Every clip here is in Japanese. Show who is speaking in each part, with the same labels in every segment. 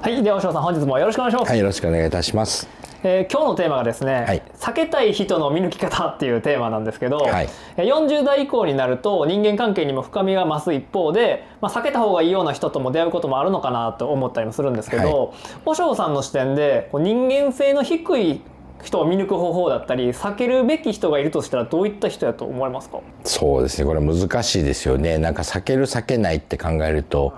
Speaker 1: はい、では大城さん、本日もよろしくお願いします。
Speaker 2: はい、よろしくお願いいたします。
Speaker 1: 今日のテーマがですね、
Speaker 2: はい、
Speaker 1: 避けたい人の見抜き方っていうテーマなんですけど、
Speaker 2: はい、
Speaker 1: 40代以降になると人間関係にも深みが増す一方で、避けた方がいいような人とも出会うこともあるのかなと思ったりもするんですけど、大城さんの視点で人間性の低い人を見抜く方法だったり、避けるべき人がいるとしたらどういった人やと思われますか？
Speaker 2: そうですね、これ難しいですよね。なんか避ける避けないって考えると、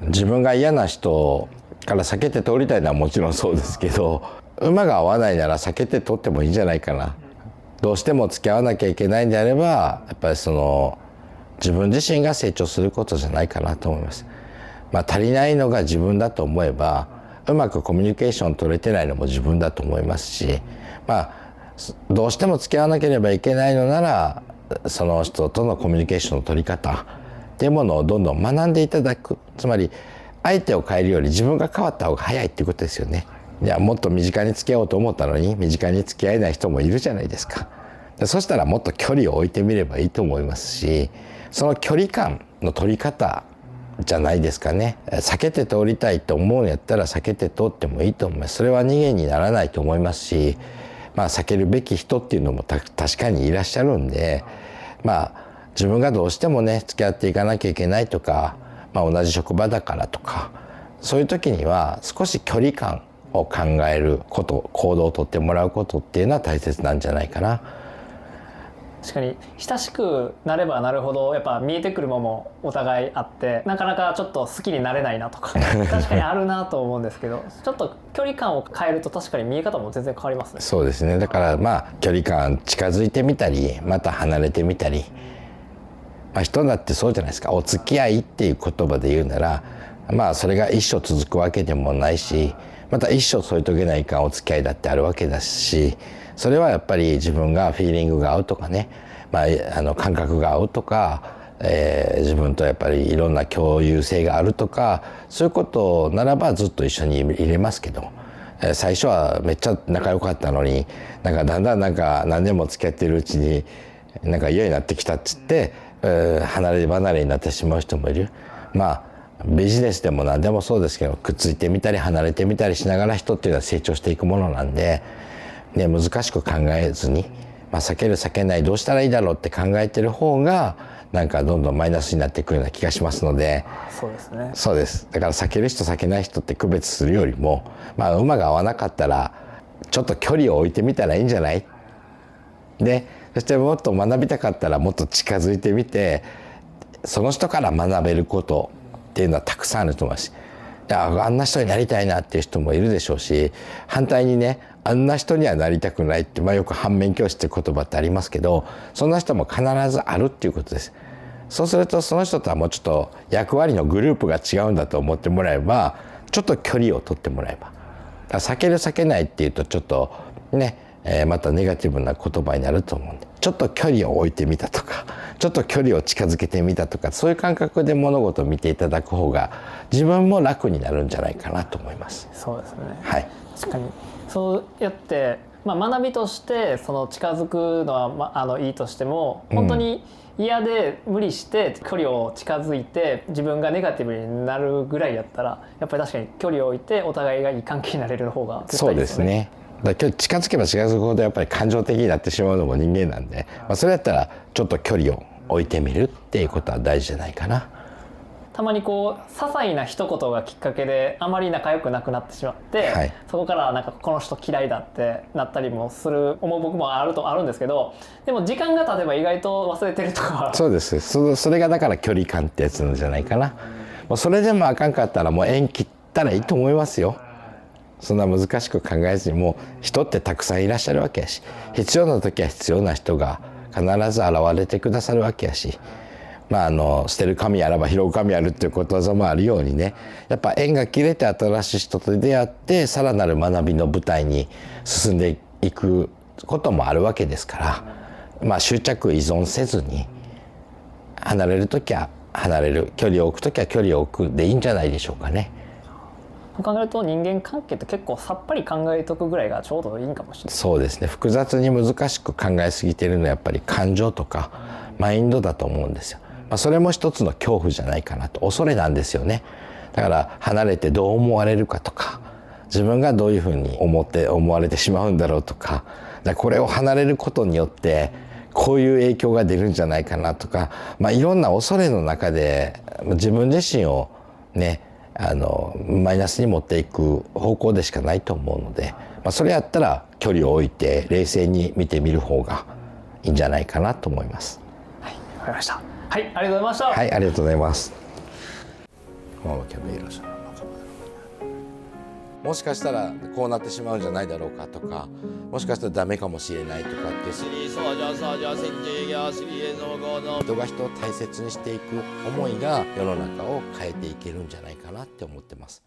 Speaker 2: 自分が嫌な人から避けて通りたいのはもちろんそうですけど、馬が合わないなら避けて通ってもいいんじゃないかな。どうしても付き合わなきゃいけないんであれば、やっぱり自分自身が成長することじゃないかなと思います。足りないのが自分だと思えば、うまくコミュニケーション取れてないのも自分だと思いますし、どうしても付き合わなければいけないのなら、その人とのコミュニケーションの取り方っていうものをどんどん学んでいただく。つまり相手を変えるより自分が変わった方が早いっていうことですよね。いや、もっと身近に付き合おうと思ったのに身近に付き合えない人もいるじゃないですか。そしたらもっと距離を置いてみればいいと思いますし、その距離感の取り方じゃないですかね。避けて通りたいと思うんやったら避けて通ってもいいと思います。それは逃げにならないと思いますし、避けるべき人っていうのも確かにいらっしゃるんで、自分がどうしてもね付き合っていかなきゃいけないとか、同じ職場だからとか、そういう時には少し距離感を考えること、行動をとってもらうことっていうのは大切なんじゃないかな。
Speaker 1: 確かに親しくなればなるほどやっぱ見えてくるものもお互いあって、なかなかちょっと好きになれないなとか確かにあるなと思うんですけど、ちょっと距離感を変えると確かに見え方も全然変わりますね。
Speaker 2: そうですね。だから距離感近づいてみたり、また離れてみたり、人だってそうじゃないですか。お付き合いっていう言葉で言うなら、それが一生続くわけでもないし、また一生添い遂げないかんお付き合いだってあるわけだし、それはやっぱり自分がフィーリングが合うとかね、感覚が合うとか、自分とやっぱりいろんな共有性があるとか、そういうことならばずっと一緒にいれますけど、最初はめっちゃ仲良かったのに、だんだん何年も付き合ってるうちに嫌になってきたっつって、離れ離れになってしまう人もいる。ビジネスでも何でもそうですけど、くっついてみたり離れてみたりしながら人っていうのは成長していくものなんで、難しく考えずに、避ける避けないどうしたらいいだろうって考えてる方がどんどんマイナスになっていくような気がしますので。
Speaker 1: そうですね。
Speaker 2: そうです。だから避ける人避けない人って区別するよりも、馬が合わなかったらちょっと距離を置いてみたらいいんじゃない。でそしてもっと学びたかったらもっと近づいてみて、その人から学べることっていうのはたくさんあると思います。あんな人になりたいなっていう人もいるでしょうし、反対にね、あんな人にはなりたくないって、よく反面教師って言葉ってありますけど、そんな人も必ずあるっていうことです。そうするとその人とはもうちょっと役割のグループが違うんだと思ってもらえば、ちょっと距離を取ってもらえば。避ける避けないっていうとちょっとね、またネガティブな言葉になると思うんで、ちょっと距離を置いてみたとか、ちょっと距離を近づけてみたとか、そういう感覚で物事を見ていただく方が自分も楽になるんじゃないかなと思います。
Speaker 1: そうですね。
Speaker 2: はい。
Speaker 1: 確かにそうやって、学びとしてその近づくのは、いいとしても、本当に嫌で無理して距離を近づいて自分がネガティブになるぐらいやったら、やっぱり確かに距離を置いてお互いがいい関係になれる方が絶対いいですよね。そうですね。
Speaker 2: だから近づけば近づくほどやっぱり感情的になってしまうのも人間なんで、それやったらちょっと距離を置いてみるっていうことは大事じゃないかな。
Speaker 1: たまに些細な一言がきっかけであまり仲良くなくなってしまって、そこからこの人嫌いだってなったりもする思う僕もあるんですけど、でも時間が経てば意外と忘れてるとか。そうです。
Speaker 2: それがだから距離感ってやつなんじゃないかな。もうそれでもあかんかったらもう縁切ったらいいと思いますよ。そんな難しく考えずに、もう人ってたくさんいらっしゃるわけやし、必要な時は必要な人が必ず現れてくださるわけやし、捨てる神あらば拾う神あるっていうことわざもあるようにね、やっぱ縁が切れて新しい人と出会ってさらなる学びの舞台に進んでいくこともあるわけですから、執着依存せずに、離れる時は離れる、距離を置く時は距離を置くでいいんじゃないでしょうかね。
Speaker 1: 考えると人間関係って結構さっぱり考えとくぐらいがちょうどいいんかもしれない。
Speaker 2: そうですね。複雑に難しく考えすぎてるのはやっぱり感情とかマインドだと思うんですよ。それも一つの恐怖じゃないかなと、恐れなんですよね。だから離れてどう思われるかとか、自分がどういうふうに思われてしまうんだろうとか、これを離れることによってこういう影響が出るんじゃないかなとか、いろんな恐れの中で自分自身をねマイナスに持っていく方向でしかないと思うので、それやったら距離を置いて冷静に見てみる方がいいんじゃないかなと思います。
Speaker 1: はい、わかりました。はい、ありがとうございました。
Speaker 2: はい、ありがとうございます。もしかしたらこうなってしまうんじゃないだろうかとか、もしかしたらダメかもしれないとかって人が人を大切にしていく思いが世の中を変えていけるんじゃないかなって思ってます。